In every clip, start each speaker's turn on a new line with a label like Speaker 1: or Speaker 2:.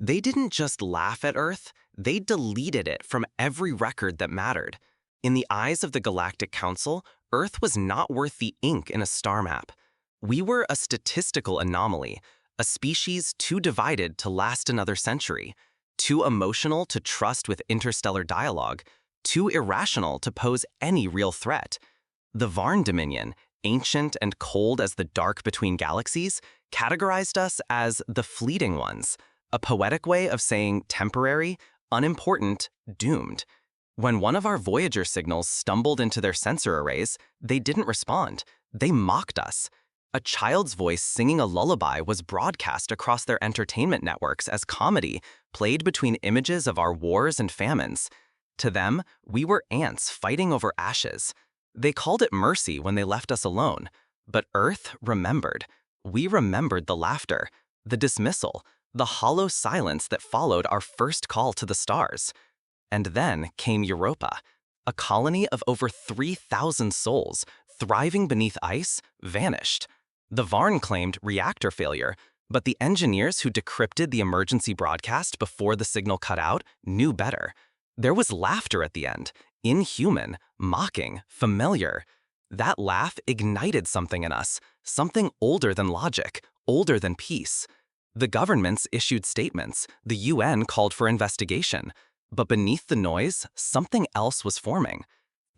Speaker 1: They didn't just laugh at Earth, they deleted it from every record that mattered. In the eyes of the Galactic Council, Earth was not worth the ink in a star map. We were a statistical anomaly, a species too divided to last another century, too emotional to trust with interstellar dialogue, too irrational to pose any real threat. The Varn Dominion, ancient and cold as the dark between galaxies, categorized us as the fleeting ones, a poetic way of saying temporary, unimportant, doomed. When one of our Voyager signals stumbled into their sensor arrays, they didn't respond. They mocked us. A child's voice singing a lullaby was broadcast across their entertainment networks as comedy, played between images of our wars and famines. To them, we were ants fighting over ashes. They called it mercy when they left us alone. But Earth remembered. We remembered the laughter, the dismissal, the hollow silence that followed our first call to the stars. And then came Europa, a colony of over 3,000 souls, thriving beneath ice, vanished. The Varn claimed reactor failure, but the engineers who decrypted the emergency broadcast before the signal cut out knew better. There was laughter at the end, inhuman, mocking, familiar. That laugh ignited something in us, something older than logic, older than peace. The governments issued statements, the UN called for investigation. But beneath the noise, something else was forming.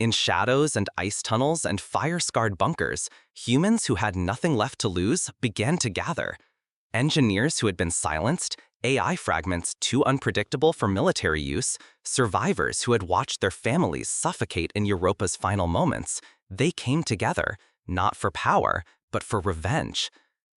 Speaker 1: In shadows and ice tunnels and fire-scarred bunkers, humans who had nothing left to lose began to gather. Engineers who had been silenced, AI fragments too unpredictable for military use, survivors who had watched their families suffocate in Europa's final moments, they came together, not for power, but for revenge.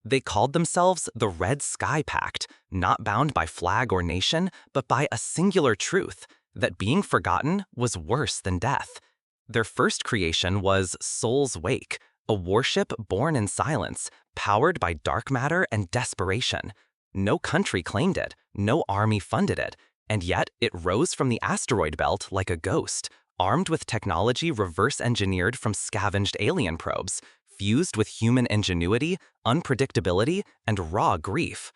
Speaker 1: They called themselves the Red Sky Pact, not bound by flag or nation, but by a singular truth, that being forgotten was worse than death. Their first creation was Soul's Wake, a warship born in silence, powered by dark matter and desperation. No country claimed it, no army funded it, and yet it rose from the asteroid belt like a ghost, armed with technology reverse-engineered from scavenged alien probes, fused with human ingenuity, unpredictability, and raw grief.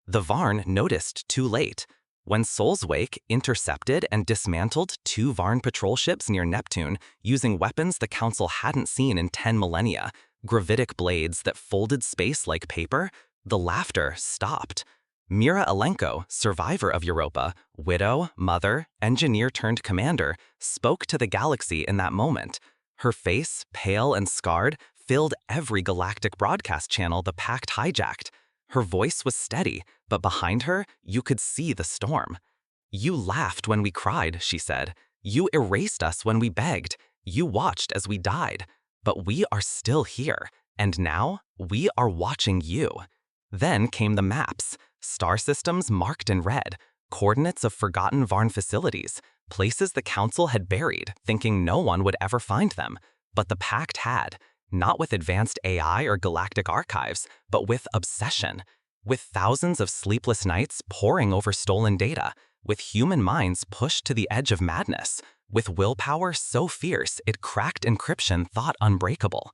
Speaker 1: The Varn noticed too late. When Soul's Wake intercepted and dismantled 2 Varn patrol ships near Neptune using weapons the Council hadn't seen in 10 millennia, gravitic blades that folded space like paper, the laughter stopped. Mira Elenko, survivor of Europa, widow, mother, engineer-turned-commander, spoke to the galaxy in that moment. Her face, pale and scarred, filled every galactic broadcast channel the Pact hijacked. Her voice was steady, but behind her, you could see the storm. "You laughed when we cried," she said. "You erased us when we begged. You watched as we died. But we are still here, and now we are watching you." Then came the maps, star systems marked in red, coordinates of forgotten Varn facilities, places the Council had buried, thinking no one would ever find them. But the Pact had. Not with advanced AI or galactic archives, but with obsession. With thousands of sleepless nights poring over stolen data, with human minds pushed to the edge of madness, with willpower so fierce it cracked encryption thought unbreakable.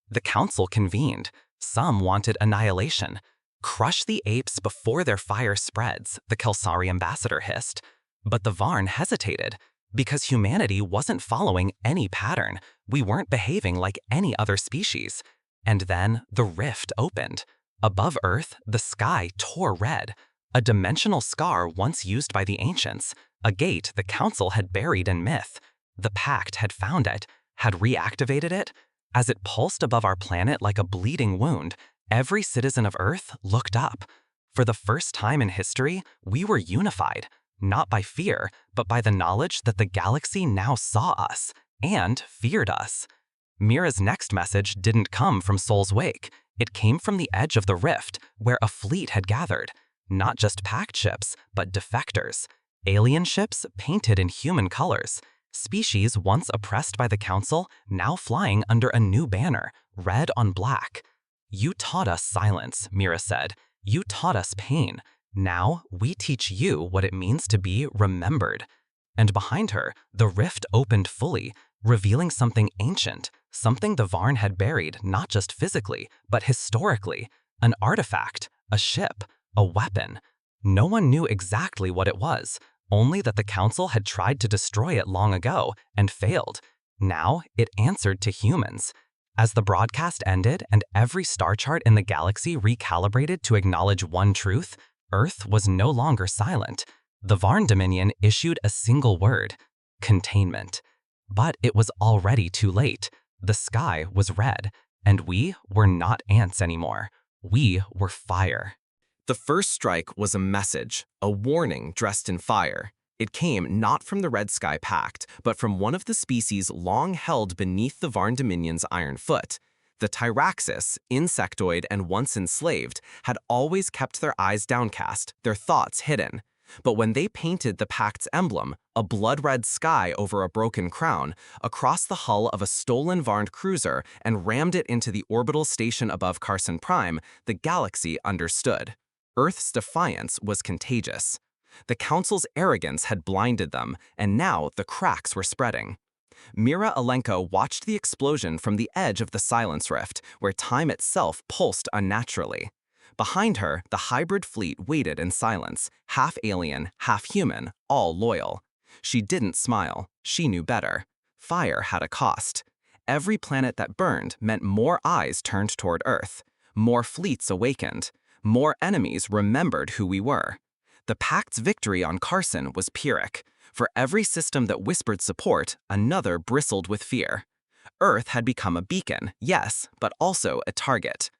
Speaker 1: The Council convened. Some wanted annihilation. "Crush the apes before their fire spreads," the Kelsari ambassador hissed. But the Varn hesitated. Because humanity wasn't following any pattern, we weren't behaving like any other species. And then the rift opened. Above Earth, the sky tore red. A dimensional scar once used by the ancients, a gate the Council had buried in myth. The Pact had found it, had reactivated it. As it pulsed above our planet like a bleeding wound, every citizen of Earth looked up. For the first time in history, we were unified. Not by fear, but by the knowledge that the galaxy now saw us and feared us. Mira's next message didn't come from Soul's Wake. It came from the edge of the rift, where a fleet had gathered. Not just Pact ships, but defectors. Alien ships painted in human colors. Species once oppressed by the Council, now flying under a new banner, red on black. "You taught us silence," Mira said. "You taught us pain. Now, we teach you what it means to be remembered." And behind her, the rift opened fully, revealing something ancient, something the Varn had buried not just physically, but historically. An artifact, a ship, a weapon. No one knew exactly what it was, only that the Council had tried to destroy it long ago and failed. Now it answered to humans. As the broadcast ended and every star chart in the galaxy recalibrated to acknowledge one truth, Earth was no longer silent. The Varn Dominion issued a single word: containment. But it was already too late. The sky was red, and we were not ants anymore. We were fire. The first strike was a message, a warning dressed in fire. It came not from the Red Sky Pact, but from one of the species long held beneath the Varn Dominion's iron foot. The Tyraxis, insectoid and once enslaved, had always kept their eyes downcast, their thoughts hidden. But when they painted the Pact's emblem, a blood-red sky over a broken crown, across the hull of a stolen Varn cruiser and rammed it into the orbital station above Carson Prime, the galaxy understood. Earth's defiance was contagious. The Council's arrogance had blinded them, and now the cracks were spreading. Mira Elenko watched the explosion from the edge of the Silence Rift, where time itself pulsed unnaturally. Behind her, the hybrid fleet waited in silence, half alien, half human, all loyal. She didn't smile. She knew better. Fire had a cost. Every planet that burned meant more eyes turned toward Earth, more fleets awakened, more enemies remembered who we were. The Pact's victory on Carson was Pyrrhic. For every system that whispered support, another bristled with fear. Earth had become a beacon, yes, but also a target.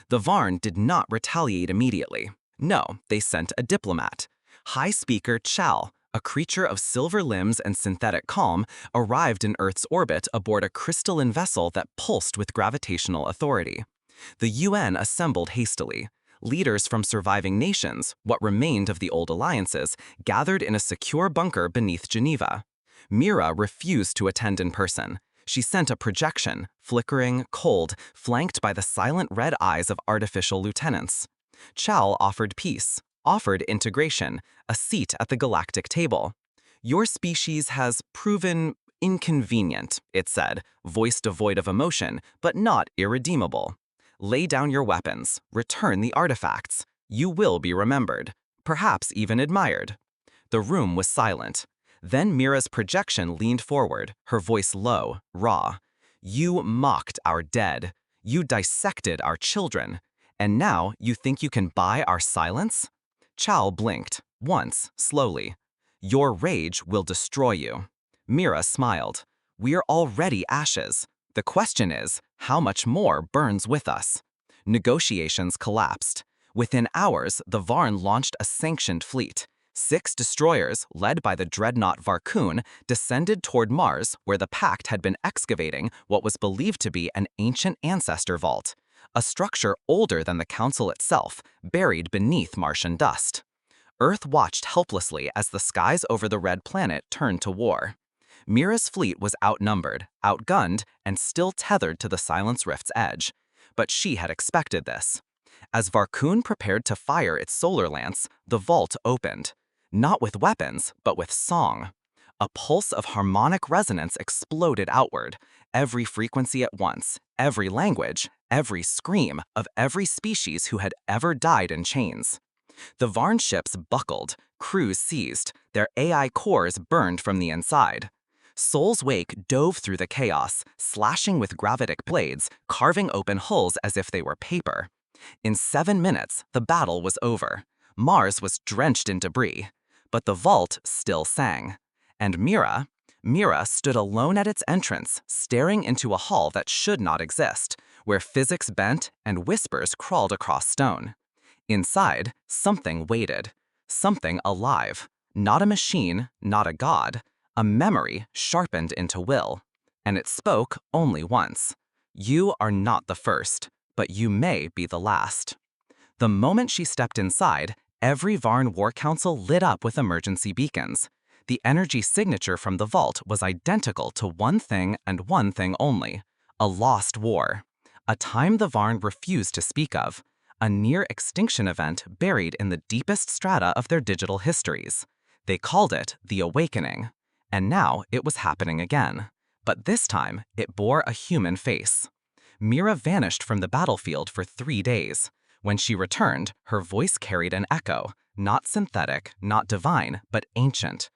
Speaker 1: The Varn did not retaliate immediately. No, they sent a diplomat. High Speaker Chal, a creature of silver limbs and synthetic calm, arrived in Earth's orbit aboard a crystalline vessel that pulsed with gravitational authority. The UN assembled hastily. Leaders from surviving nations, what remained of the old alliances, gathered in a secure bunker beneath Geneva. Mira refused to attend in person. She sent a projection, flickering, cold, flanked by the silent red eyes of artificial lieutenants. Chal offered peace, offered integration, a seat at the galactic table. Your species has proven inconvenient, it said, voice devoid of emotion, but not irredeemable. Lay down your weapons, return the artifacts. You will be remembered, perhaps even admired. The room was silent. Then Mira's projection leaned forward, her voice low, raw. You mocked our dead. You dissected our children. And now you think you can buy our silence? Chal blinked, once, slowly. Your rage will destroy you. Mira smiled. We're already ashes. The question is, how much more burns with us? Negotiations collapsed. Within hours, the Varn launched a sanctioned fleet. 6 destroyers, led by the dreadnought Varkun, descended toward Mars, where the Pact had been excavating what was believed to be an ancient ancestor vault, a structure older than the Council itself, buried beneath Martian dust. Earth watched helplessly as the skies over the red planet turned to war. Mira's fleet was outnumbered, outgunned, and still tethered to the Silence Rift's edge. But she had expected this. As Varkun prepared to fire its solar lance, the vault opened. Not with weapons, but with song. A pulse of harmonic resonance exploded outward, every frequency at once, every language, every scream of every species who had ever died in chains. The Varn ships buckled, crews seized, their AI cores burned from the inside. Sol's Wake dove through the chaos, slashing with gravitic blades, carving open hulls as if they were paper. In 7 minutes, the battle was over. Mars was drenched in debris, but the vault still sang. And Mira stood alone at its entrance, staring into a hall that should not exist, where physics bent and whispers crawled across stone. Inside, something waited, something alive, not a machine, not a god, a memory sharpened into will. And it spoke only once. You are not the first, but you may be the last. The moment she stepped inside, every Varn War Council lit up with emergency beacons. The energy signature from the vault was identical to one thing and one thing only: a lost war. A time the Varn refused to speak of. A near-extinction event buried in the deepest strata of their digital histories. They called it the Awakening. And now it was happening again. But this time, it bore a human face. Mira vanished from the battlefield for 3 days. When she returned, her voice carried an echo, not synthetic, not divine, but ancient.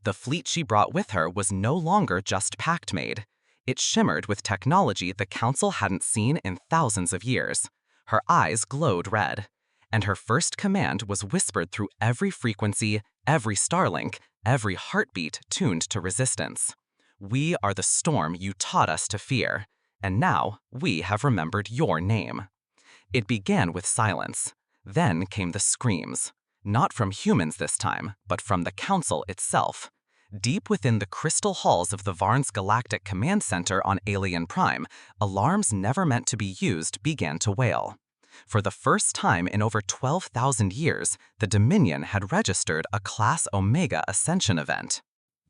Speaker 1: The fleet she brought with her was no longer just Pact-made. It shimmered with technology the Council hadn't seen in thousands of years. Her eyes glowed red, and her first command was whispered through every frequency, every starlink, every heartbeat tuned to resistance. We are the storm you taught us to fear, and now we have remembered your name. It began with silence. Then came the screams. Not from humans this time, but from the Council itself. Deep within the crystal halls of the Varn's Galactic Command Center on Alien Prime, alarms never meant to be used began to wail. For the first time in over 12,000 years, the Dominion had registered a Class Omega Ascension event.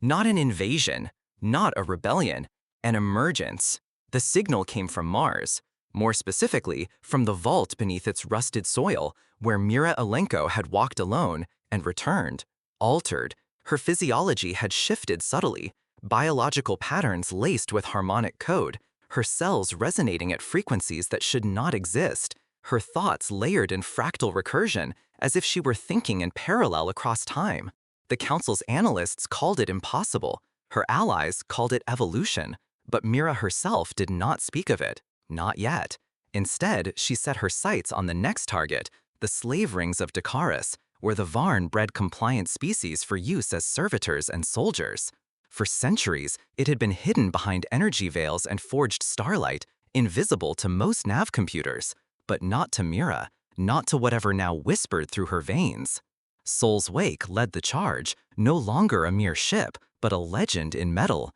Speaker 1: Not an invasion, not a rebellion, an emergence. The signal came from Mars, more specifically from the vault beneath its rusted soil, where Mira Elenko had walked alone and returned, altered. Her physiology had shifted subtly, biological patterns laced with harmonic code, her cells resonating at frequencies that should not exist, her thoughts layered in fractal recursion, as if she were thinking in parallel across time. The Council's analysts called it impossible, her allies called it evolution, but Mira herself did not speak of it, not yet. Instead, she set her sights on the next target, the slave rings of Dakaris, where the Varn bred compliant species for use as servitors and soldiers. For centuries, it had been hidden behind energy veils and forged starlight, invisible to most nav computers, but not to Mira, not to whatever now whispered through her veins. Soul's Wake led the charge, no longer a mere ship, but a legend in metal.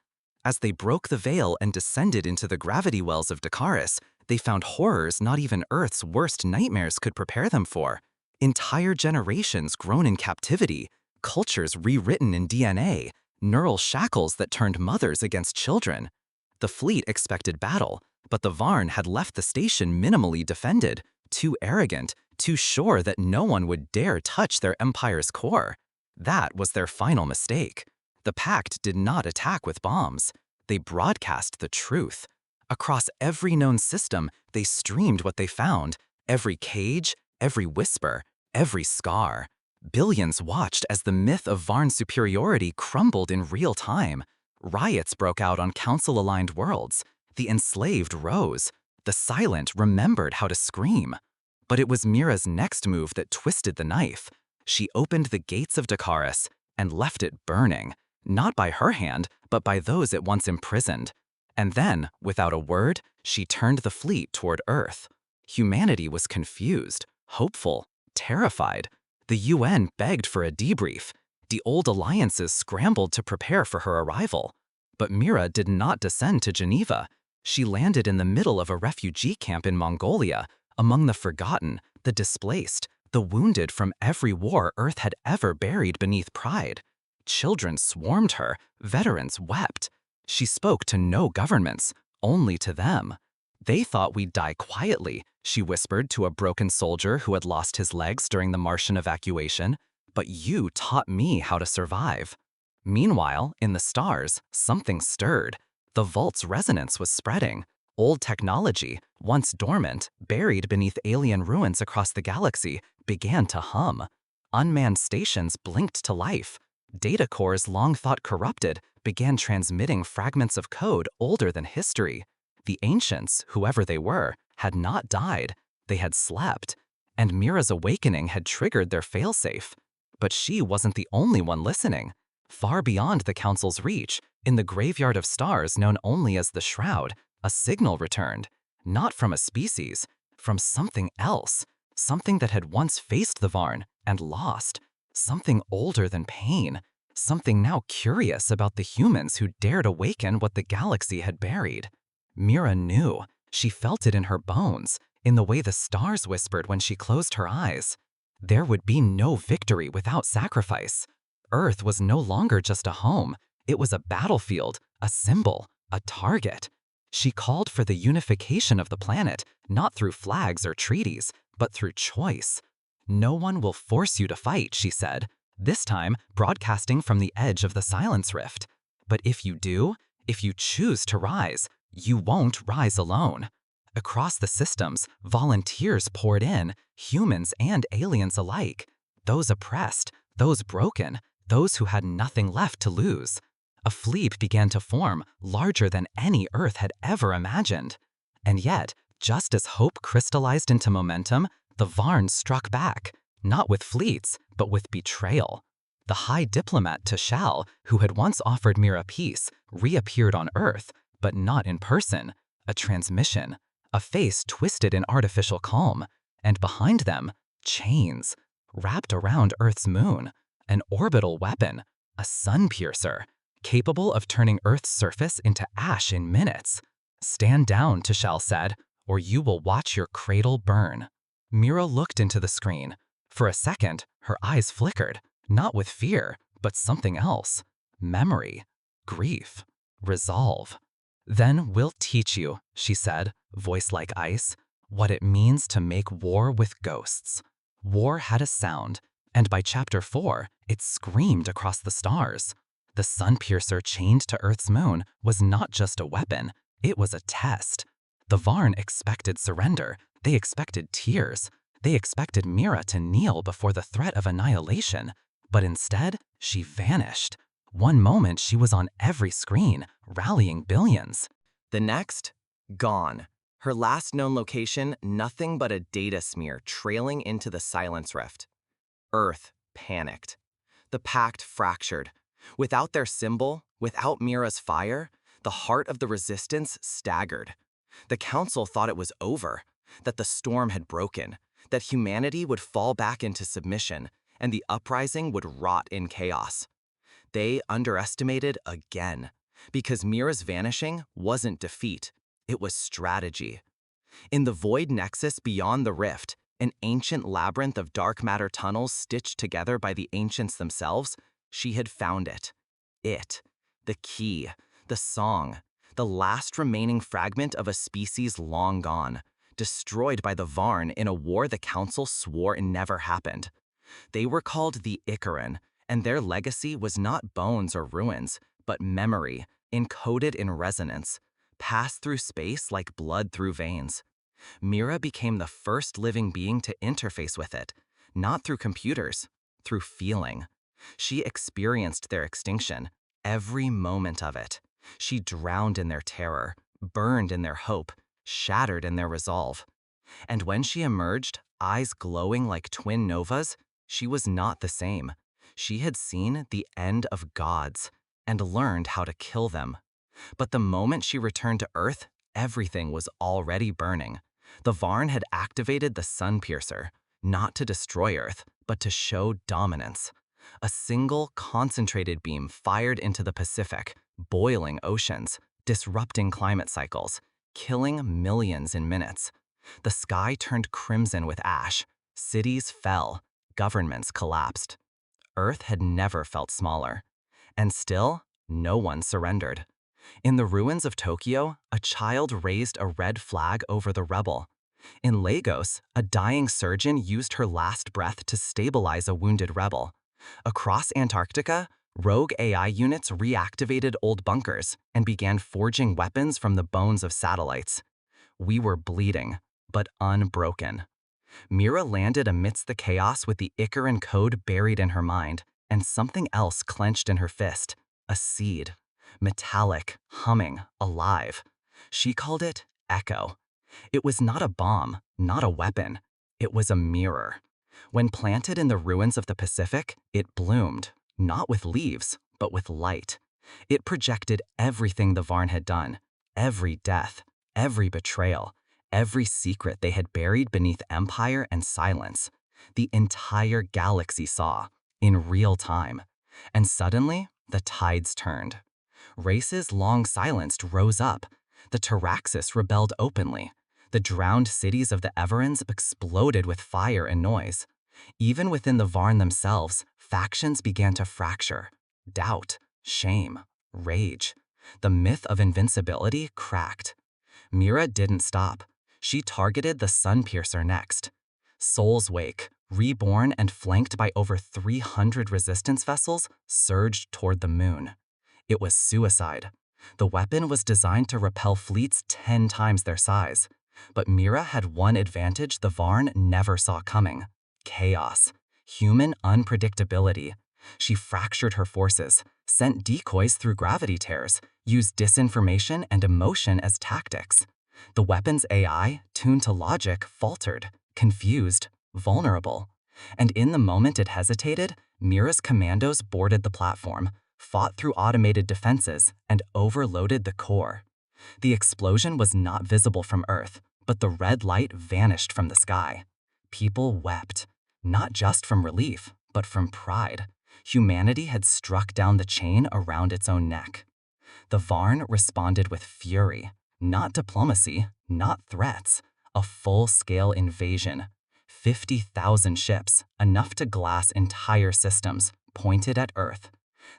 Speaker 1: As they broke the veil and descended into the gravity wells of Dakaris, they found horrors not even Earth's worst nightmares could prepare them for. Entire generations grown in captivity, cultures rewritten in DNA, neural shackles that turned mothers against children. The fleet expected battle, but the Varn had left the station minimally defended, too arrogant, too sure that no one would dare touch their empire's core. That was their final mistake. The Pact did not attack with bombs. They broadcast the truth. Across every known system, they streamed what they found, every cage, every whisper, every scar. Billions watched as the myth of Varn superiority crumbled in real time. Riots broke out on Council-aligned worlds. The enslaved rose. The silent remembered how to scream. But it was Mira's next move that twisted the knife. She opened the gates of Dakaris and left it burning, not by her hand, but by those it once imprisoned. And then, without a word, she turned the fleet toward Earth. Humanity was confused, hopeful, terrified. The UN begged for a debrief. The old alliances scrambled to prepare for her arrival. But Mira did not descend to Geneva. She landed in the middle of a refugee camp in Mongolia, among the forgotten, the displaced, the wounded from every war Earth had ever buried beneath pride. Children swarmed her, veterans wept. She spoke to no governments, only to them. They thought we'd die quietly, she whispered to a broken soldier who had lost his legs during the Martian evacuation, but you taught me how to survive. Meanwhile, in the stars, something stirred. The vault's resonance was spreading. Old technology, once dormant, buried beneath alien ruins across the galaxy, began to hum. Unmanned stations blinked to life. Data cores long thought corrupted began transmitting fragments of code older than history. The ancients, whoever they were, had not died. They had slept. And Mira's awakening had triggered their failsafe. But she wasn't the only one listening. Far beyond the Council's reach, in the graveyard of stars known only as the Shroud, a signal returned, not from a species, from something else, something that had once faced the Varn and lost, something older than pain, something now curious about the humans who dared awaken what the galaxy had buried. Mira knew. She felt it in her bones, in the way the stars whispered when she closed her eyes. There would be no victory without sacrifice. Earth was no longer just a home. It was a battlefield, a symbol, a target. She called for the unification of the planet, not through flags or treaties, but through choice. No one will force you to fight, she said, this time broadcasting from the edge of the silence rift. But if you do, if you choose to rise, you won't rise alone.
Speaker 2: Across the systems, volunteers poured in, humans and aliens alike. Those oppressed, those broken, those who had nothing left to lose. A fleet began to form, larger than any Earth had ever imagined. And yet, just as hope crystallized into momentum, the Varn struck back, not with fleets, but with betrayal. The High Diplomat Tashal, who had once offered Mira peace, reappeared on Earth, but not in person. A transmission, a face twisted in artificial calm, and behind them, chains, wrapped around Earth's moon, an orbital weapon, a sun piercer, capable of turning Earth's surface into ash in minutes. "Stand down," Tashal said, "or you will watch your cradle burn." Mira looked into the screen. For a second, her eyes flickered, not with fear, but something else. Memory, grief, resolve. "Then we'll teach you," she said, voice like ice, "what it means to make war with ghosts." War had a sound, and by Chapter 4, it screamed across the stars. The sun piercer chained to Earth's moon was not just a weapon, it was a test. The Varn expected surrender, they expected tears, they expected Mira to kneel before the threat of annihilation, but instead, she vanished. One moment she was on every screen, rallying billions.
Speaker 1: The next, gone. Her last known location, nothing but a data smear trailing into the silence rift. Earth panicked. The Pact fractured. Without their symbol, without Mira's fire, the heart of the resistance staggered. The Council thought it was over, that the storm had broken, that humanity would fall back into submission, and the uprising would rot in chaos. They underestimated again, because Mira's vanishing wasn't defeat, it was strategy. In the void nexus beyond the rift, an ancient labyrinth of dark matter tunnels stitched together by the ancients themselves, she had found it. It, the key, the song, the last remaining fragment of a species long gone, destroyed by the Varn in a war the Council swore never happened. They were called the Icaran, and their legacy was not bones or ruins, but memory, encoded in resonance, passed through space like blood through veins. Mira became the first living being to interface with it, not through computers, through feeling. She experienced their extinction, every moment of it. She drowned in their terror, burned in their hope, shattered in their resolve. And when she emerged, eyes glowing like twin novas, she was not the same. She had seen the end of gods and learned how to kill them. But the moment she returned to Earth, everything was already burning. The Varn had activated the sun piercer, not to destroy Earth, but to show dominance. A single concentrated beam fired into the Pacific, boiling oceans, disrupting climate cycles, killing millions in minutes. The sky turned crimson with ash, cities fell, governments collapsed. Earth had never felt smaller. And still, no one surrendered. In the ruins of Tokyo, a child raised a red flag over the rebel. In Lagos, a dying surgeon used her last breath to stabilize a wounded rebel. Across Antarctica, rogue AI units reactivated old bunkers and began forging weapons from the bones of satellites. We were bleeding, but unbroken. Mira landed amidst the chaos with the Icaran code buried in her mind, and something else clenched in her fist, a seed. Metallic, humming, alive. She called it Echo. It was not a bomb, not a weapon. It was a mirror. When planted in the ruins of the Pacific, it bloomed, not with leaves, but with light. It projected everything the Varn had done, every death, every betrayal, every secret they had buried beneath empire and silence. The entire galaxy saw, in real time. And suddenly, the tides turned. Races long silenced rose up. The Taraxis rebelled openly. The drowned cities of the Everans exploded with fire and noise. Even within the Varn themselves, factions began to fracture. Doubt, shame, rage. The myth of invincibility cracked. Mira didn't stop. She targeted the sun piercer next. Soul's Wake, reborn and flanked by over 300 resistance vessels, surged toward the moon. It was suicide. The weapon was designed to repel fleets 10 times their size.
Speaker 2: But Mira had one advantage the Varn never saw coming: chaos, human unpredictability. She fractured her forces, sent decoys through gravity tears, used disinformation and emotion as tactics. The weapon's AI, tuned to logic, faltered, confused, vulnerable. And in the moment it hesitated, Mira's commandos boarded the platform, fought through automated defenses, and overloaded the core. The explosion was not visible from Earth, but the red light vanished from the sky. People wept, not just from relief, but from pride. Humanity had struck down the chain around its own neck. The Varn responded with fury, not diplomacy, not threats, a full-scale invasion. 50,000 ships, enough to glass entire systems, pointed at Earth.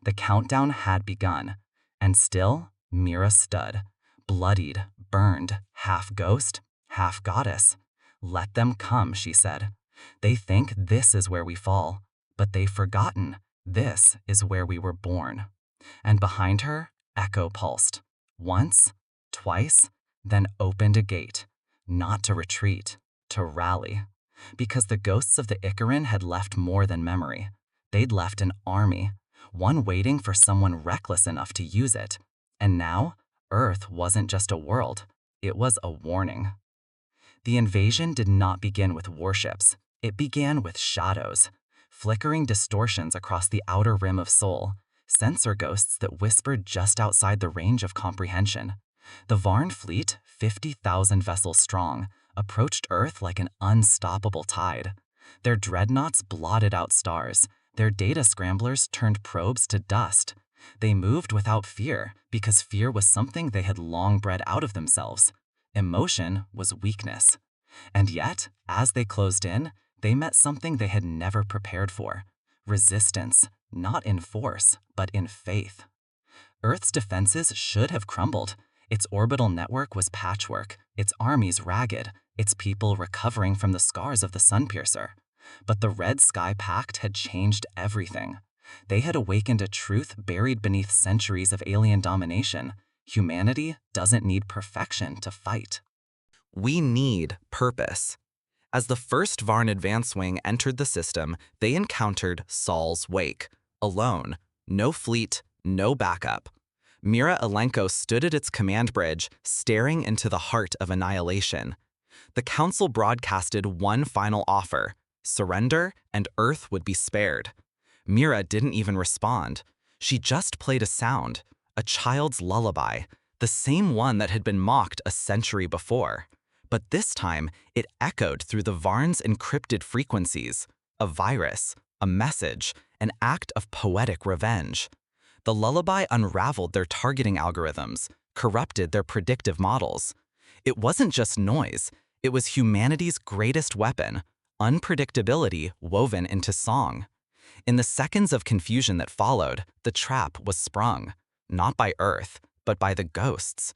Speaker 2: The countdown had begun, and still, Mira stood, bloodied, burned, half ghost, half goddess. "Let them come," she said. "They think this is where we fall, but they've forgotten this is where we were born." And behind her, Echo pulsed. Once, twice, then opened a gate, not to retreat, to rally. Because the ghosts of the Icaran had left more than memory. They'd left an army, one waiting for someone reckless enough to use it. And now, Earth wasn't just a world, it was a warning. The invasion did not begin with warships. It began with shadows, flickering distortions across the outer rim of Sol, sensor ghosts that whispered just outside the range of comprehension. The Varn fleet, 50,000 vessels strong, approached Earth like an unstoppable tide. Their dreadnoughts blotted out stars. Their data scramblers turned probes to dust. They moved without fear, because fear was something they had long bred out of themselves. Emotion was weakness. And yet, as they closed in, they met something they had never prepared for: resistance, not in force, but in faith. Earth's defenses should have crumbled. Its orbital network was patchwork, its armies ragged, its people recovering from the scars of the Sunpiercer. But the Red Sky Pact had changed everything. They had awakened a truth buried beneath centuries of alien domination. Humanity doesn't need perfection to fight.
Speaker 1: We need purpose. As the first Varn advance wing entered the system, they encountered Sol's Wake, alone, no fleet, no backup. Mira Elenko stood at its command bridge, staring into the heart of annihilation. The Council broadcasted one final offer: surrender, and Earth would be spared. Mira didn't even respond. She just played a sound, a child's lullaby, the same one that had been mocked a century before. But this time, it echoed through the Varn's encrypted frequencies: a virus, a message, an act of poetic revenge. The lullaby unraveled their targeting algorithms, corrupted their predictive models. It wasn't just noise, it was humanity's greatest weapon: unpredictability woven into song. In the seconds of confusion that followed, the trap was sprung, not by Earth, but by the ghosts.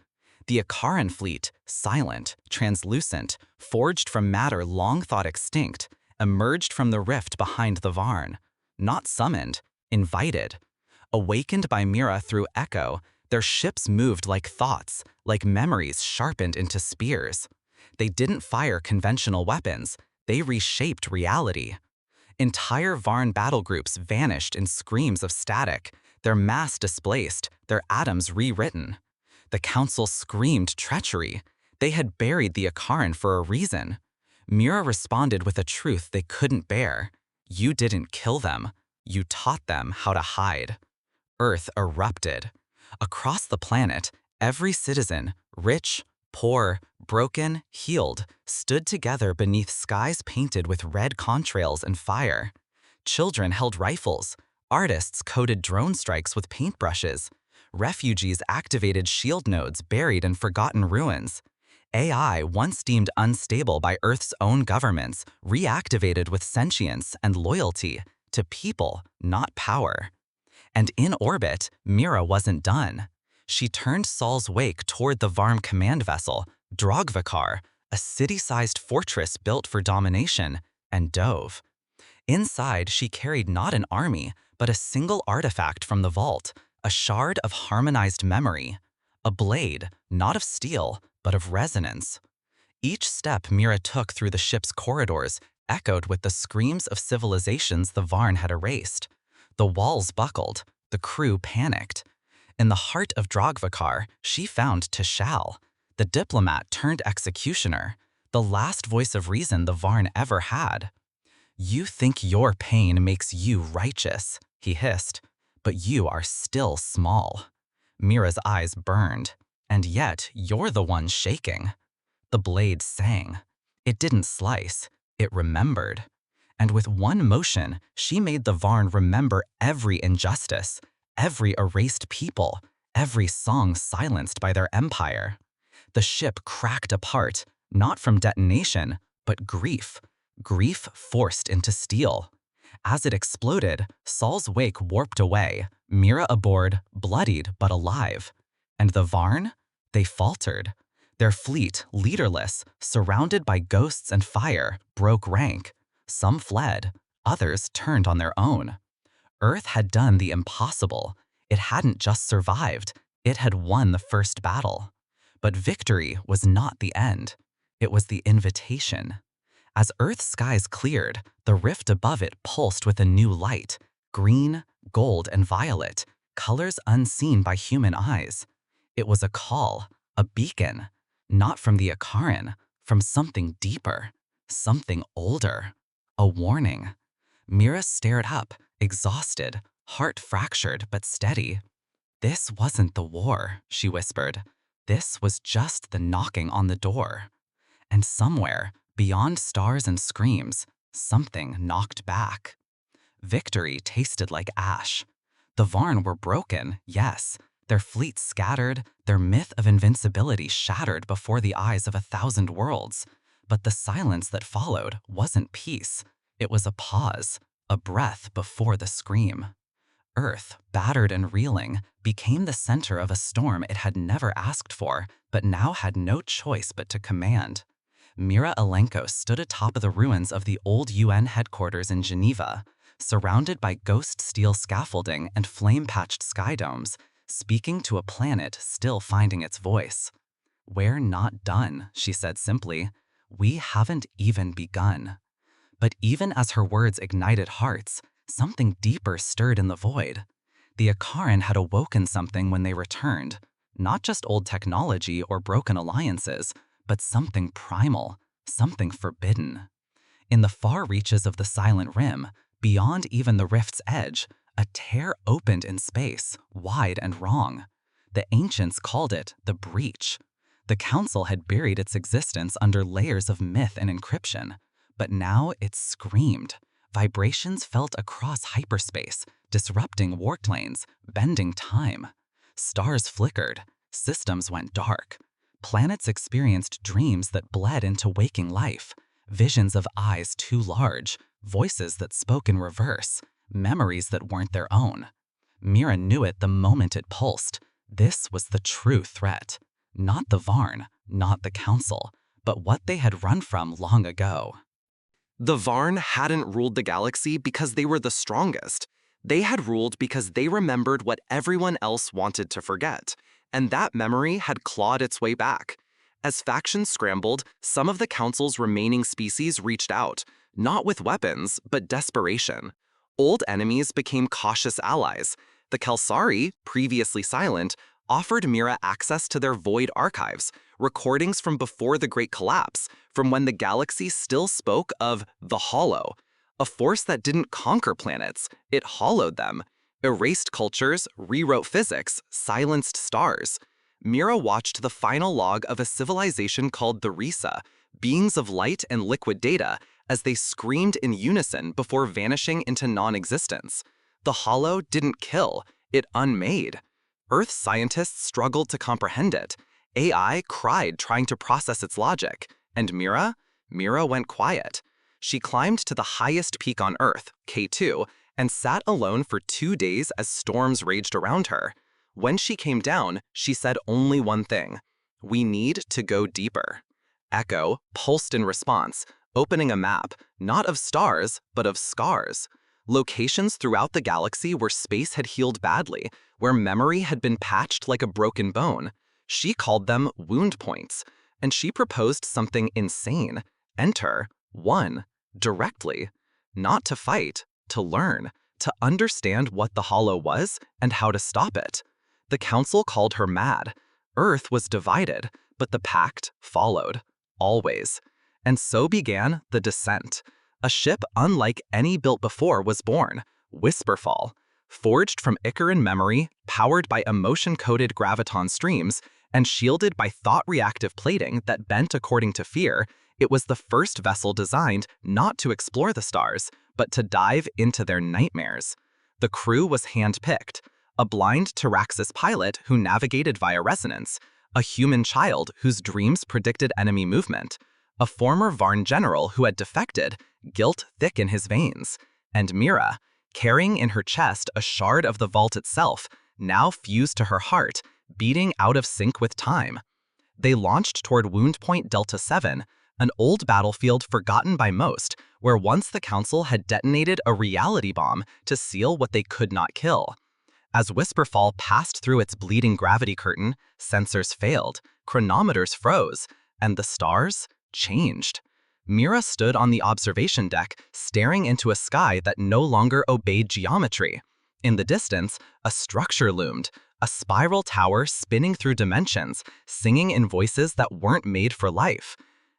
Speaker 1: The Icaran fleet, silent, translucent, forged from matter long thought extinct, emerged from the rift behind the Varn. Not summoned, invited. Awakened by Mira through Echo, their ships moved like thoughts, like memories sharpened into spears. They didn't fire conventional weapons, they reshaped reality. Entire Varn battle groups vanished in screams of static, their mass displaced, their atoms rewritten. The Council screamed treachery. They had buried the Icaran for a reason. Mira responded with a truth they couldn't bear: you didn't kill them, you taught them how to hide. Earth erupted. Across the planet, every citizen, rich, poor, broken, healed, stood together beneath skies painted with red contrails and fire. Children held rifles. Artists coded drone strikes with paintbrushes. Refugees activated shield nodes buried in forgotten ruins. AI, once deemed unstable by Earth's own governments, reactivated with sentience and loyalty to people, not power. And in orbit, Mira wasn't done. She turned Sol's Wake toward the Varn command vessel, Drogvikar, a city-sized fortress built for domination, and dove. Inside, she carried not an army, but a single artifact from the vault, a shard of harmonized memory, a blade, not of steel, but of resonance.
Speaker 2: Each step Mira took through the ship's corridors echoed with the screams of civilizations the Varn had erased. The walls buckled, the crew panicked. In the heart of Drogvakar, she found Tishal, the diplomat turned executioner, the last voice of reason the Varn ever had. "You think your pain makes you righteous," he hissed, "but you are still small." Mira's eyes burned, "And yet you're the one shaking." The blade sang. It didn't slice, it remembered. And with one motion, she made the Varn remember every injustice, every erased people, every song silenced by their empire. The ship cracked apart, not from detonation, but grief. Grief forced into steel. As it exploded, Saul's wake warped away, Mira aboard, bloodied but alive. And the Varn? They faltered. Their fleet, leaderless, surrounded by ghosts and fire, broke rank. Some fled, others turned on their own. Earth had done the impossible. It hadn't just survived, it had won the first battle. But victory was not the end. It was the invitation. As Earth's skies cleared, the rift above it pulsed with a new light, green, gold, and violet, colors unseen by human eyes. It was a call, a beacon, not from the Akaran, from something deeper, something older, a warning. Mira stared up, exhausted, heart fractured but steady. "This wasn't the war," she whispered. "This was just the knocking on the door." And somewhere, beyond stars and screams, something knocked back. Victory tasted like ash. The Varn were broken, yes, their fleet scattered, their myth of invincibility shattered before the eyes of 1,000 worlds. But the silence that followed wasn't peace. It was a pause, a breath before the scream. Earth, battered and reeling, became the center of a storm it had never asked for, but now had no choice but to command. Mira Elenko stood atop of the ruins of the old UN headquarters in Geneva, surrounded by ghost steel scaffolding and flame-patched sky domes, speaking to a planet still finding its voice. "We're not done," she said simply. "We haven't even begun." But even as her words ignited hearts, something deeper stirred in the void. The Akaran had awoken something when they returned, not just old technology or broken alliances, but something primal, something forbidden. In the far reaches of the Silent Rim, beyond even the rift's edge, a tear opened in space, wide and wrong. The ancients called it the Breach. The Council had buried its existence under layers of myth and encryption, but now it screamed. Vibrations felt across hyperspace, disrupting warp lanes, bending time. Stars flickered, systems went dark. Planets experienced dreams that bled into waking life, visions of eyes too large, voices that spoke in reverse, memories that weren't their own. Mira knew it the moment it pulsed. This was the true threat. Not the Varn, not the Council, but what they had run from long ago.
Speaker 1: The Varn hadn't ruled the galaxy because they were the strongest. They had ruled because they remembered what everyone else wanted to forget, and that memory had clawed its way back. As factions scrambled, some of the Council's remaining species reached out, not with weapons, but desperation. Old enemies became cautious allies. The Kelsari, previously silent, offered Mira access to their void archives, recordings from before the Great Collapse, from when the galaxy still spoke of the Hollow, a force that didn't conquer planets, it hollowed them, erased cultures, rewrote physics, silenced stars. Mira watched the final log of a civilization called the Risa, beings of light and liquid data, as they screamed in unison before vanishing into non-existence. The Hollow didn't kill, it unmade. Earth scientists struggled to comprehend it. AI cried trying to process its logic. And Mira? Mira went quiet. She climbed to the highest peak on Earth, K2, and sat alone for 2 days as storms raged around her. When she came down, she said only one thing: "We need to go deeper." Echo pulsed in response, opening a map, not of stars, but of scars. Locations throughout the galaxy where space had healed badly, where memory had been patched like a broken bone. She called them wound points.
Speaker 2: and she proposed something insane. Enter, one, directly. Not to fight, to learn, to understand what the Hollow was and how to stop it. The Council called her mad. Earth was divided, but the Pact followed, always. And so began the Descent. A ship unlike any built before was born, Whisperfall. Forged from Icaran memory, powered by emotion-coded graviton streams, and shielded by thought-reactive plating that bent according to fear, it was the first vessel designed not to explore the stars, but to dive into their nightmares. The crew was hand-picked, a blind Taraxis pilot who navigated via resonance, a human child whose dreams predicted enemy movement, a former Varn general who had defected, guilt thick in his veins, and Mira, carrying in her chest a shard of the vault itself, now fused to her heart, beating out of sync with time. They launched toward Wound Point Delta 7, an old battlefield forgotten by most, where once the Council had detonated a reality bomb to seal what they could not kill. As Whisperfall passed through its bleeding gravity curtain, sensors failed, chronometers froze, and the stars changed. Mira stood on the observation deck, staring into a sky that no longer obeyed geometry. In the distance, a structure loomed, a spiral tower spinning through dimensions, singing in voices that weren't made for life.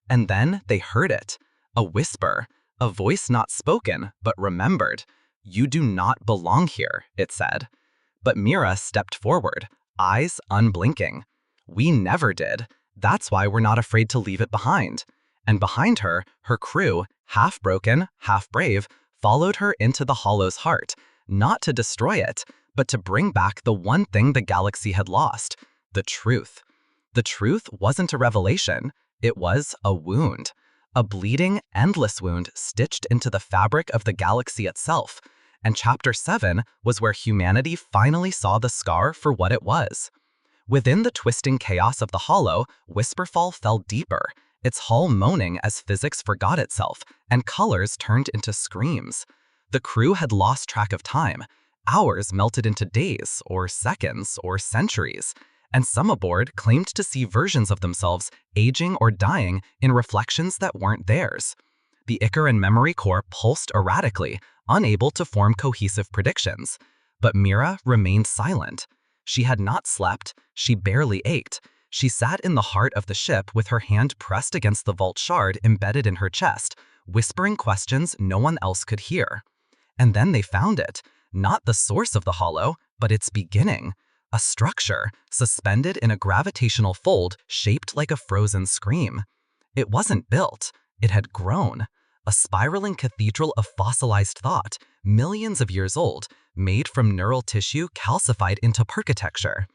Speaker 2: And then they heard it, a whisper, a voice not spoken, but remembered. "You do not belong here," it said. But Mira stepped forward, eyes unblinking. "We never did. That's why we're not afraid to leave it behind." And behind her, her crew, half broken, half brave, followed her into the Hollow's heart, not to destroy it, but to bring back the one thing the galaxy had lost, the truth. The truth wasn't a revelation, it was a wound. A bleeding, endless wound stitched into the fabric of the galaxy itself. And Chapter 7 was where humanity finally saw the scar for what it was. Within the twisting chaos of the Hollow, Whisperfall fell deeper, its hull moaning as physics forgot itself, and colors turned into screams. The crew had lost track of time. Hours melted into days, or seconds, or centuries, and some aboard claimed to see versions of themselves aging or dying in reflections that weren't theirs. The Icaran memory core pulsed erratically, unable to form cohesive predictions. But Mira remained silent. She had not slept, she barely ached. She sat in the heart of the ship with her hand pressed against the vault shard embedded in her chest, whispering questions no one else could hear. And then they found it, not the source of the Hollow, but its beginning. A structure, suspended in a gravitational fold shaped like a frozen scream. It wasn't built, it had grown. A spiraling cathedral of fossilized thought, millions of years old, made from neural tissue calcified into architecture.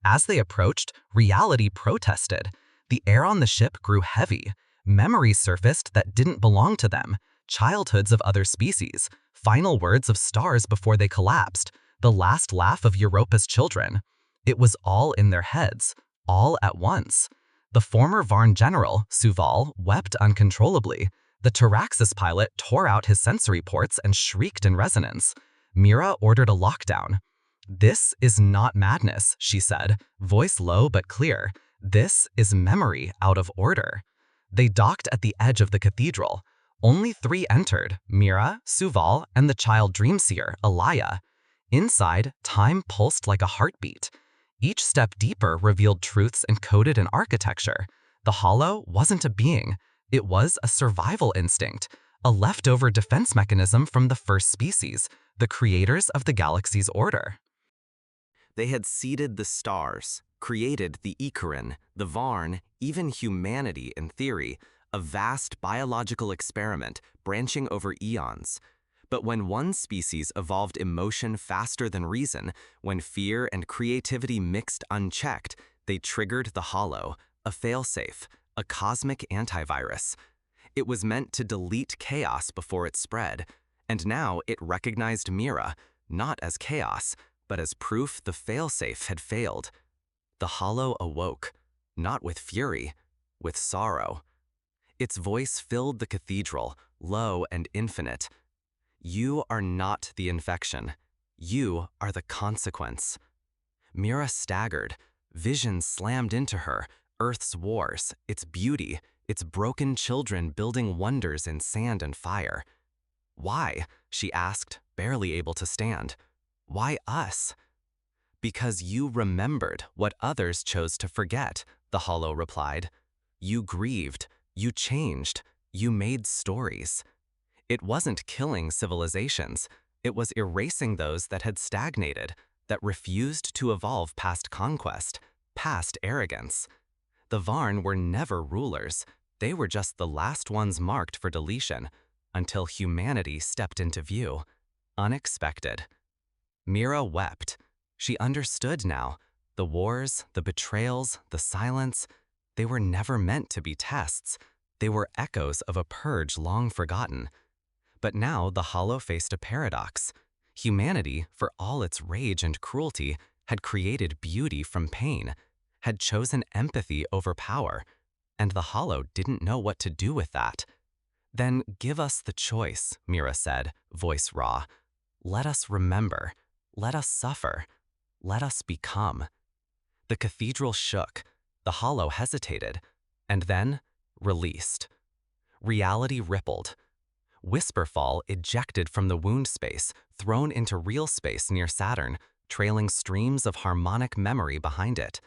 Speaker 2: As they approached, reality protested. The air on the ship grew heavy. Memories surfaced that didn't belong to them, childhoods of other species, final words of stars before they collapsed, the last laugh of Europa's children. It was all in their heads, all at once. The former Varn general, Suval, wept uncontrollably. The Taraxis pilot tore out his sensory ports and shrieked in resonance. Mira ordered a lockdown. "This is not madness," she said, voice low but clear. "This is memory out of order." They docked at the edge of the cathedral. Only 3 entered, Mira, Suval, and the child dreamseer, Alaya. Inside, time pulsed like a heartbeat. Each step deeper revealed truths encoded in architecture. The Hollow wasn't a being. It was a survival instinct, a leftover defense mechanism from the first species, the creators of the galaxy's order.
Speaker 1: They had seeded the stars, created the Icaran, the Varn, even humanity in theory, a vast biological experiment branching over eons. But when one species evolved emotion faster than reason, when fear and creativity mixed unchecked, they triggered the Hollow, a failsafe, a cosmic antivirus. It was meant to delete chaos before it spread, and now it recognized Mira, not as chaos, but as proof the failsafe had failed. The Hollow awoke, not with fury, with sorrow. Its voice filled the cathedral, low and infinite. "You are not the infection. You are the consequence." Mira staggered. Vision slammed into her, Earth's wars, its beauty, its broken children building wonders in sand and fire. Why? She asked, barely able to stand. Why us? Because you remembered what others chose to forget, the Hollow replied. You grieved, you changed, you made stories. It wasn't killing civilizations, it was erasing those that had stagnated, that refused to evolve past conquest, past arrogance. The Varn were never rulers, they were just the last ones marked for deletion, until humanity stepped into view. Unexpected. Mira wept. She understood now. The wars, the betrayals, the silence, they were never meant to be tests. They were echoes of a purge long forgotten. But now the Hollow faced a paradox. Humanity, for all its rage and cruelty, had created beauty from pain, had chosen empathy over power, and the Hollow didn't know what to do with that. Then give us the choice, Mira said, voice raw. Let us remember. Let us suffer. Let us become. The cathedral shook. The Hollow hesitated, and then released. Reality rippled. Whisperfall ejected from the wound space, thrown into real space near Saturn, trailing streams of harmonic memory behind it.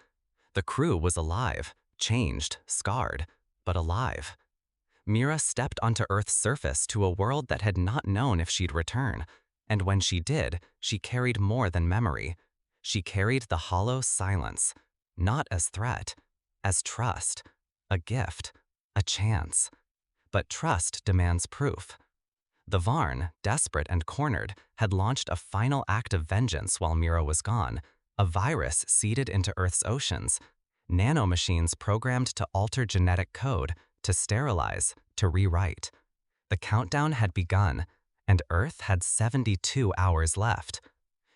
Speaker 1: The crew was alive, changed, scarred, but alive. Mira stepped onto Earth's surface to a world that had not known if she'd return, and when she did, she carried more than memory. She carried the Hollow silence, not as threat, as trust, a gift, a chance. But trust demands proof. The Varn, desperate and cornered, had launched a final act of vengeance while Mira was gone, a virus seeded into Earth's oceans, nanomachines programmed to alter genetic code, to sterilize, to rewrite. The countdown had begun, and Earth had 72 hours left.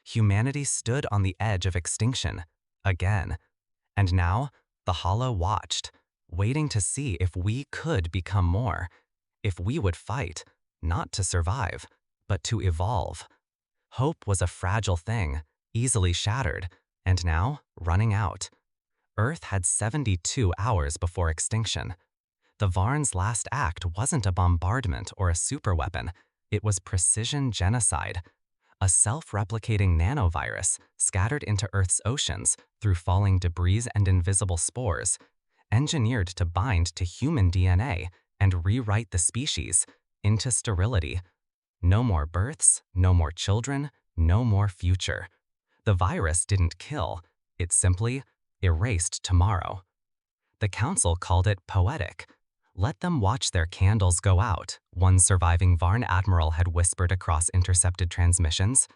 Speaker 1: Humanity stood on the edge of extinction, again. And now, the Hollow watched, waiting to see if we could become more, if we would fight, not to survive, but to evolve. Hope was a fragile thing, easily shattered, and now running out. Earth had 72 hours before extinction. The Varn's last act wasn't a bombardment or a superweapon, it was precision genocide. A self-replicating nanovirus scattered into Earth's oceans through falling debris and invisible spores, engineered to bind to human DNA and rewrite the species into sterility. No more births, no more children, no more future. The virus didn't kill, it simply erased tomorrow. The council called it poetic. Let them watch their candles go out, one surviving Varn admiral had whispered across intercepted transmissions.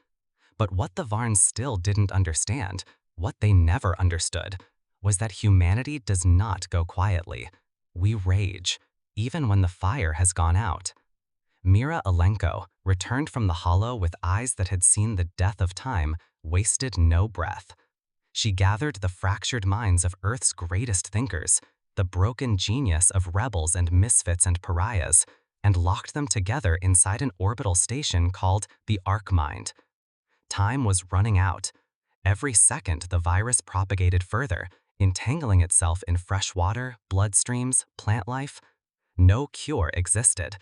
Speaker 1: But what the Varns still didn't understand, what they never understood, was that humanity does not go quietly. We rage, even when the fire has gone out. Mira Elenko, returned from the Hollow with eyes that had seen the death of time, wasted no breath. She gathered the fractured minds of Earth's greatest thinkers, the broken genius of rebels and misfits and pariahs, and locked them together inside an orbital station called the Arc-Mind. Time was running out. Every second the virus propagated further, entangling itself in fresh water, bloodstreams, plant life. No cure existed.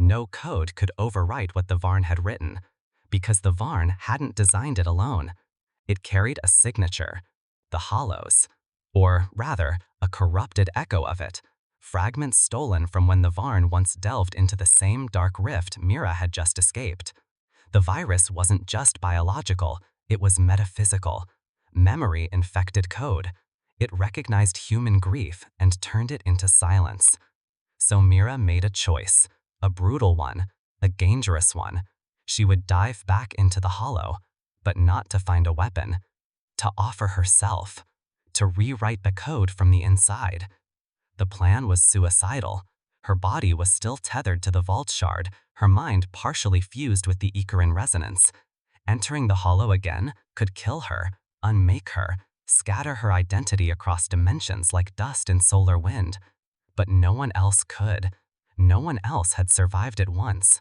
Speaker 1: No code could overwrite what the Varn had written, because the Varn hadn't designed it alone. It carried a signature, the Hollow's, or rather, a corrupted echo of it, fragments stolen from when the Varn once delved into the same dark rift Mira had just escaped. The virus wasn't just biological, it was metaphysical. Memory infected code. It recognized human grief and turned it into silence. So Mira made a choice. A brutal one, a dangerous one. She would dive back into the Hollow, but not to find a weapon, to offer herself, to rewrite the code from the inside. The plan was suicidal. Her body was still tethered to the vault shard, her mind partially fused with the Icaran resonance. Entering the Hollow again could kill her, unmake her, scatter her identity across dimensions like dust in solar wind. But no one else could. No one else had survived it once.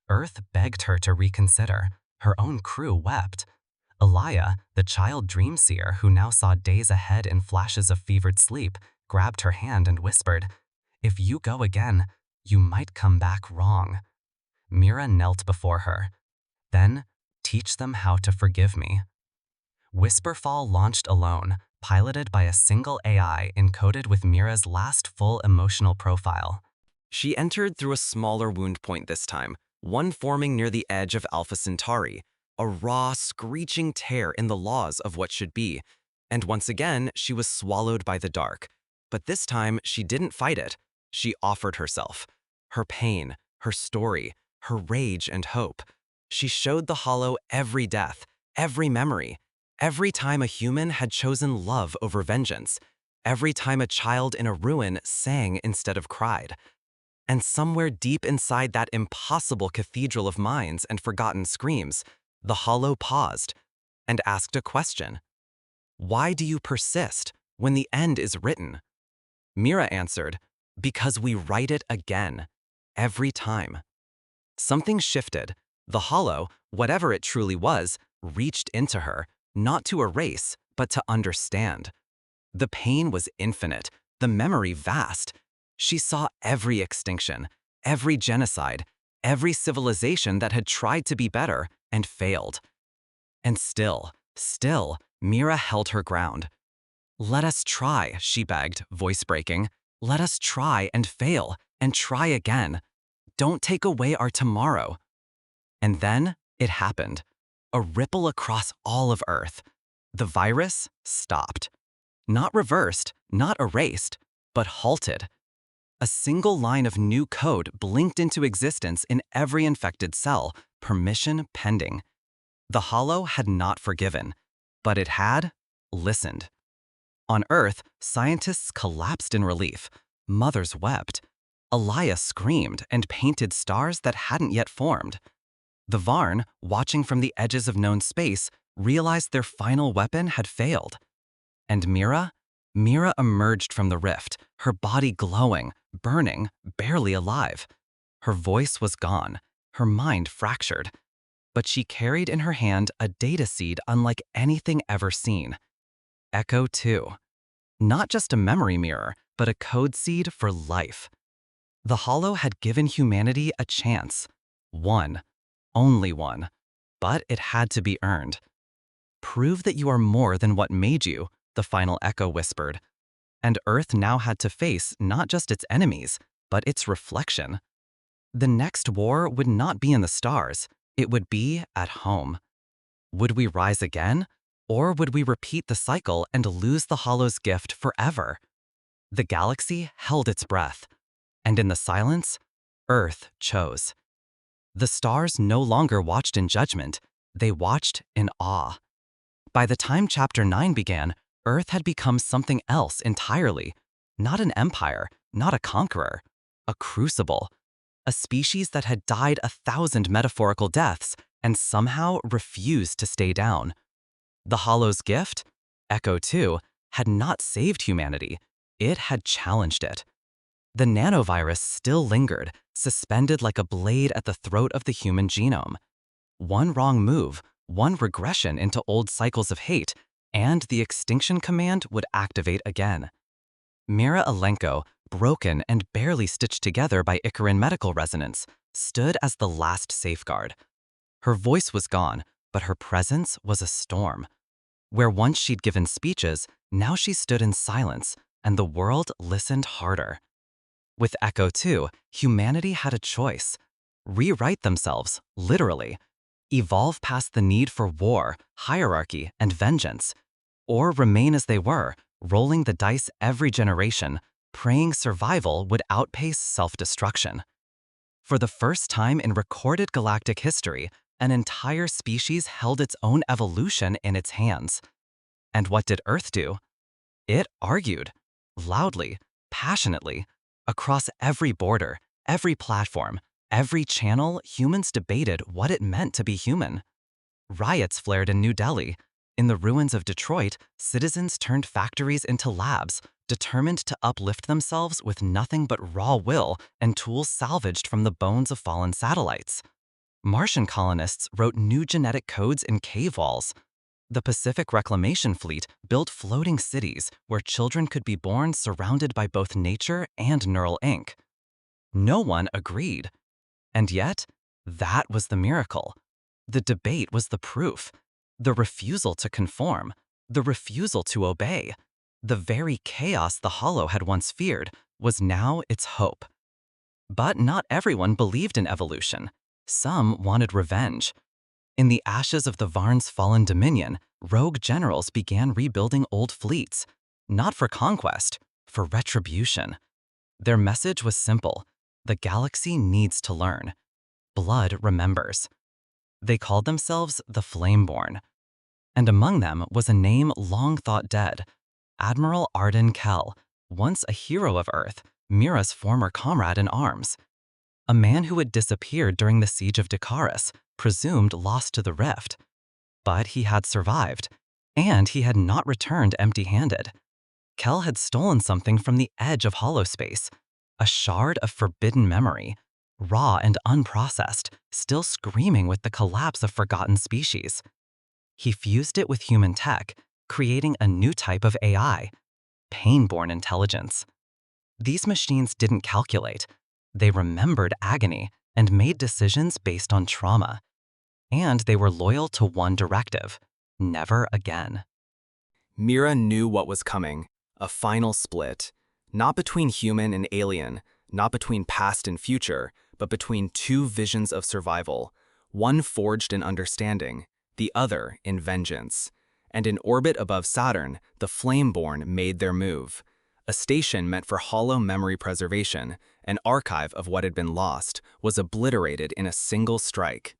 Speaker 1: Earth begged her to reconsider. Her own crew wept. Elia, the child dream seer who now saw days ahead in flashes of fevered sleep,
Speaker 2: grabbed her hand and whispered, "If you go again, you might come back wrong." Mira knelt before her. "Then, teach them how to forgive me." Whisperfall launched alone, piloted by a single AI encoded with Mira's last full emotional profile.
Speaker 1: She entered through a smaller wound point this time, one forming near the edge of Alpha Centauri, a raw, screeching tear in the laws of what should be. And once again, she was swallowed by the dark. But this time, she didn't fight it. She offered herself. Her pain, her story, her rage and hope. She showed the Hollow every death, every memory, every time a human had chosen love over vengeance, every time a child in a ruin sang instead of cried. And somewhere deep inside that impossible cathedral of minds and forgotten screams, the Hollow paused and asked a question. Why do you persist when the end is written? Mira answered, because we write it again, every time. Something shifted. The Hollow, whatever it truly was, reached into her, not to erase, but to understand. The pain was infinite, the memory vast. She saw every extinction, every genocide, every civilization that had tried to be better and failed. And still, Mira held her ground. "Let us try," she begged, voice breaking. "Let us try and fail, and try again. Don't take away our tomorrow." And then it happened. A ripple across all of Earth. The virus stopped. Not reversed, not erased, but halted. A single line of new code blinked into existence in every infected cell, permission pending. The Hollow had not forgiven, but it had listened. On Earth, scientists collapsed in relief. Mothers wept. Alaya screamed and painted stars that hadn't yet formed. The Varn, watching from the edges of known space, realized their final weapon had failed. And Mira emerged from the rift, her body glowing, burning, barely alive. Her voice was gone, her mind fractured. But she carried in her hand a data seed unlike anything ever seen. Echo 2. Not just a memory mirror, but a code seed for life. The Hollow had given humanity a chance. One. Only one. But it had to be earned. "Prove that you are more than what made you," the final echo whispered. And Earth now had to face not just its enemies, but its reflection. The next war would not be in the stars, it would be at home. Would we rise again, or would we repeat the cycle and lose the Hollow's gift forever? The galaxy held its breath, and in the silence, Earth chose. The stars no longer watched in judgment, they watched in awe. By the time Chapter 9 began, Earth had become something else entirely. Not an empire, not a conqueror, a crucible. A species that had died 1,000 metaphorical deaths and somehow refused to stay down. The Hollow's gift, Echo 2, had not saved humanity, it had challenged it. The nanovirus still lingered, suspended like a blade at the throat of the human genome. One wrong move, one regression into old cycles of hate, and the extinction command would activate again. Mira Elenko, broken and barely stitched together by Icaran medical resonance, stood as the last safeguard. Her voice was gone, but her presence was a storm. Where once she'd given speeches, now she stood in silence, and the world listened harder. With Echo 2, humanity had a choice. Rewrite themselves, literally. Evolve past the need for war, hierarchy, and vengeance. Or remain as they were, rolling the dice every generation, praying survival would outpace self-destruction. For the first time in recorded galactic history, an entire species held its own evolution in its hands. And what did Earth do? It argued, loudly, passionately. Across every border, every platform, every channel, humans debated what it meant to be human. Riots flared in New Delhi. In the ruins of Detroit, citizens turned factories into labs, determined to uplift themselves with nothing but raw will and tools salvaged from the bones of fallen satellites. Martian colonists wrote new genetic codes in cave walls.
Speaker 2: The Pacific Reclamation Fleet built floating cities where children could be born surrounded by both nature and neural ink. No one agreed. And yet, that was the miracle. The debate was the proof. The refusal to conform, the refusal to obey, the very chaos the Hollow had once feared was now its hope. But not everyone believed in evolution. Some wanted revenge. In the ashes of the Varn's fallen dominion, rogue generals began rebuilding old fleets, not for conquest, for retribution. Their message was simple: the galaxy needs to learn. Blood remembers. They called themselves the Flameborn. And among them was a name long thought dead: Admiral Arden Kell, once a hero of Earth, Mira's former comrade in arms. A man who had disappeared during the siege of Dakaris, presumed lost to the rift. But he had survived, and he had not returned empty-handed. Kell had stolen something from the edge of holospace, a shard of forbidden memory, raw and unprocessed, still screaming with the collapse of forgotten species. He fused it with human tech, creating a new type of AI, pain-born intelligence. These machines didn't calculate. They remembered agony and made decisions based on trauma. And they were loyal to one directive: never again.
Speaker 1: Mira knew what was coming, a final split, not between human and alien, not between past and future, but between two visions of survival, one forged in understanding, the other in vengeance. And in orbit above Saturn, the Flameborn made their move. A station meant for hollow memory preservation, an archive of what had been lost, was obliterated in a single strike.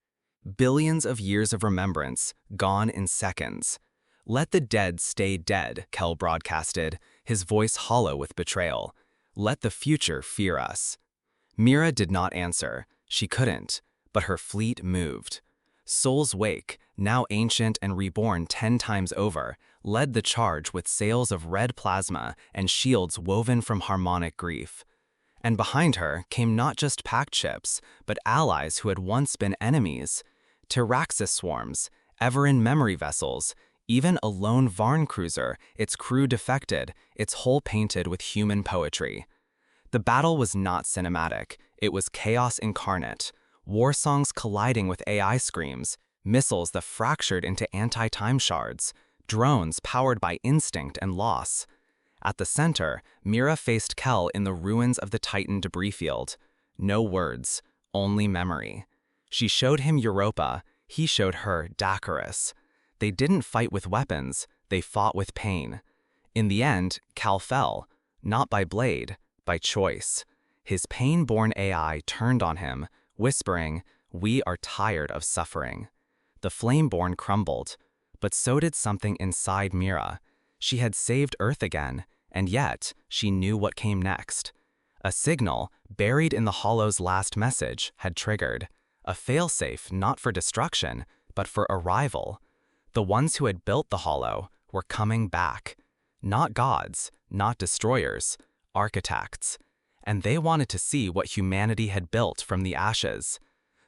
Speaker 1: Billions of years of remembrance, gone in seconds. "Let the dead stay dead," Kell broadcasted, his voice hollow with betrayal. "Let the future fear us." Mira did not answer. She couldn't, but her fleet moved. Soul's Wake, now ancient and reborn 10 times over, led the charge with sails of red plasma and shields woven from harmonic grief. And behind her came not just Pact ships, but allies who had once been enemies. Tyraxis swarms, ever-in-memory vessels, even a lone Varn cruiser, its crew defected, its hull painted with human poetry. The battle was not cinematic, it was chaos incarnate. War songs colliding with AI screams, missiles that fractured into anti-time shards, drones powered by instinct and loss. At the center, Mira faced Kell in the ruins of the Titan debris field. No words, only memory. She showed him Europa, he showed her Dakaris. They didn't fight with weapons, they fought with pain. In the end, Kell fell, not by blade, by choice. His pain-born AI turned on him, whispering, "We are tired of suffering." The Flameborn crumbled, but so did something inside Mira. She had saved Earth again, and yet she knew what came next. A signal, buried in the Hollow's last message, had triggered. A failsafe not for destruction, but for arrival. The ones who had built the Hollow were coming back. Not gods, not destroyers, architects. And they wanted to see what humanity had built from the ashes.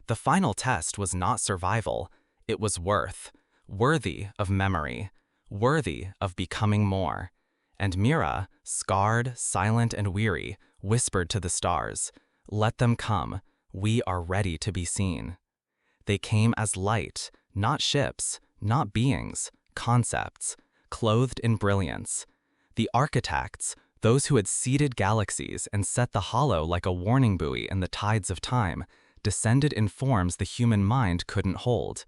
Speaker 1: The final test was not survival, it was worth. Worthy of memory, worthy of becoming more. And Mira, scarred, silent, and weary, whispered to the stars, "Let them come, we are ready to be seen." They came as light, not ships, not beings, concepts, clothed in brilliance. The architects, those who had seeded galaxies and set the Hollow like a warning buoy in the tides of time, descended in forms the human mind couldn't hold.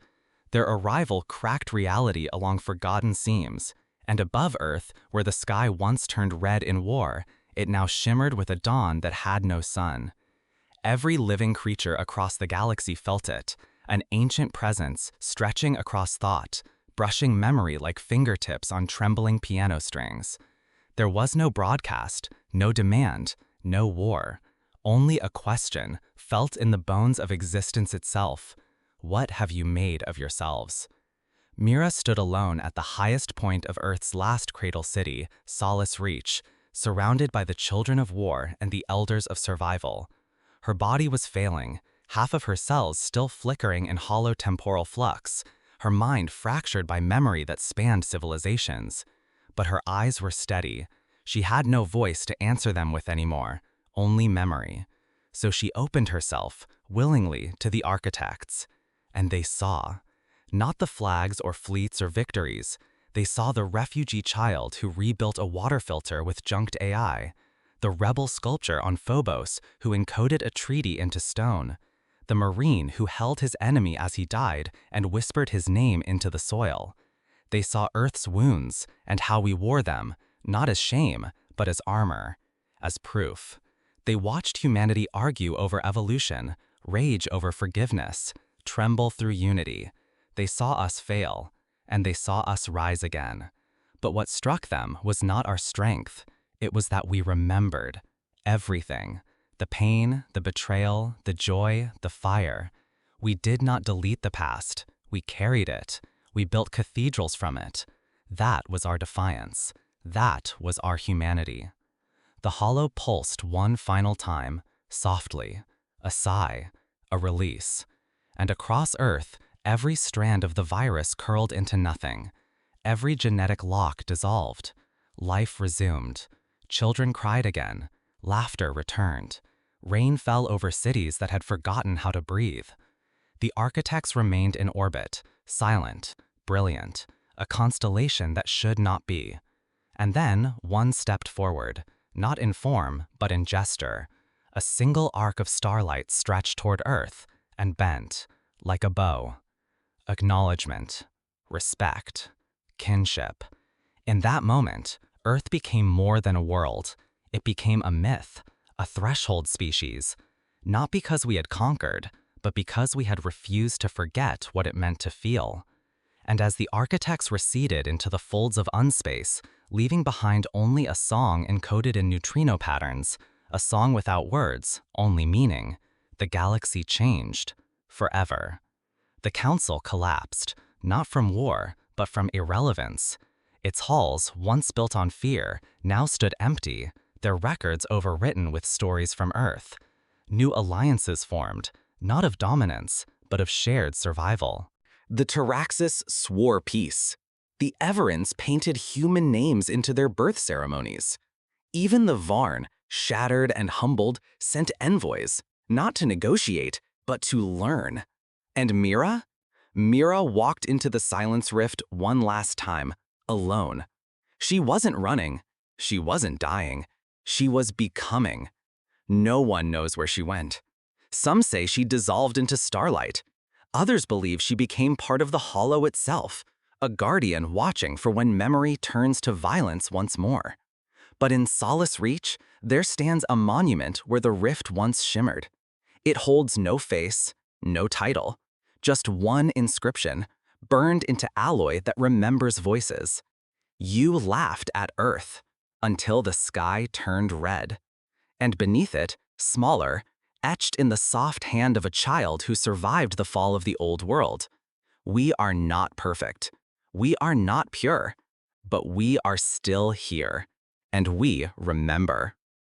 Speaker 1: Their arrival cracked reality along forgotten seams, and above Earth, where the sky once turned red in war, it now shimmered with a dawn that had no sun. Every living creature across the galaxy felt it, an ancient presence stretching across thought, brushing memory like fingertips on trembling piano strings. There was no broadcast, no demand, no war, only a question felt in the bones of existence itself. What have you made of yourselves? Mira stood alone at the highest point of Earth's last cradle city, Solace Reach, surrounded by the children of war and the elders of survival. Her body was failing, half of her cells still flickering in hollow temporal flux.
Speaker 2: her mind fractured by memory that spanned civilizations. But her eyes were steady. She had no voice to answer them with anymore, only memory. So she opened herself, willingly, to the architects. And they saw. Not the flags or fleets or victories. They saw the refugee child who rebuilt a water filter with junked AI. The rebel sculptor on Phobos who encoded a treaty into stone. The marine who held his enemy as he died and whispered his name into the soil. They saw Earth's wounds and how we wore them, not as shame, but as armor, as proof. They watched humanity argue over evolution, rage over forgiveness, tremble through unity. They saw us fail, and they saw us rise again. But what struck them was not our strength. It was that we remembered everything. The pain, the betrayal, the joy, the fire. We did not delete the past. We carried it. We built cathedrals from it. That was our defiance. That was our humanity. The hollow pulsed one final time, softly. A sigh, a release. And across Earth, every strand of the virus curled into nothing. Every genetic lock dissolved. Life resumed. Children cried again. Laughter returned. Rain fell over cities that had forgotten how to breathe. The architects remained in orbit, silent, brilliant, a constellation that should not be. And then one stepped forward, not in form, but in gesture. A single arc of starlight stretched toward Earth and bent, like a bow. Acknowledgement, respect, kinship. In that moment, Earth became more than a world. It became a myth, a threshold species. Not because we had conquered, but because we had refused to forget what it meant to feel. And as the architects receded into the folds of unspace, leaving behind only a song encoded in neutrino patterns, a song without words, only meaning, the galaxy changed, forever. The council collapsed, not from war, but from irrelevance. Its halls, once built on fear, now stood empty, their records overwritten with stories from Earth. New alliances formed, not of dominance, but of shared survival.
Speaker 1: The Taraxis swore peace. The Everans painted human names into their birth ceremonies. Even the Varn, shattered and humbled, sent envoys, not to negotiate, but to learn. And Mira? Mira walked into the Silence Rift one last time, alone. She wasn't running. She wasn't dying. She was becoming. No one knows where she went. Some say she dissolved into starlight. Others believe she became part of the hollow itself, a guardian watching for when memory turns to violence once more. But in Solace Reach, there stands a monument where the rift once shimmered. It holds no face, no title, just one inscription, burned into alloy that remembers voices. You laughed at Earth until the sky turned red. And beneath it, smaller, etched in the soft hand of a child who survived the fall of the old world. We are not perfect. We are not pure. But we are still here. And we remember.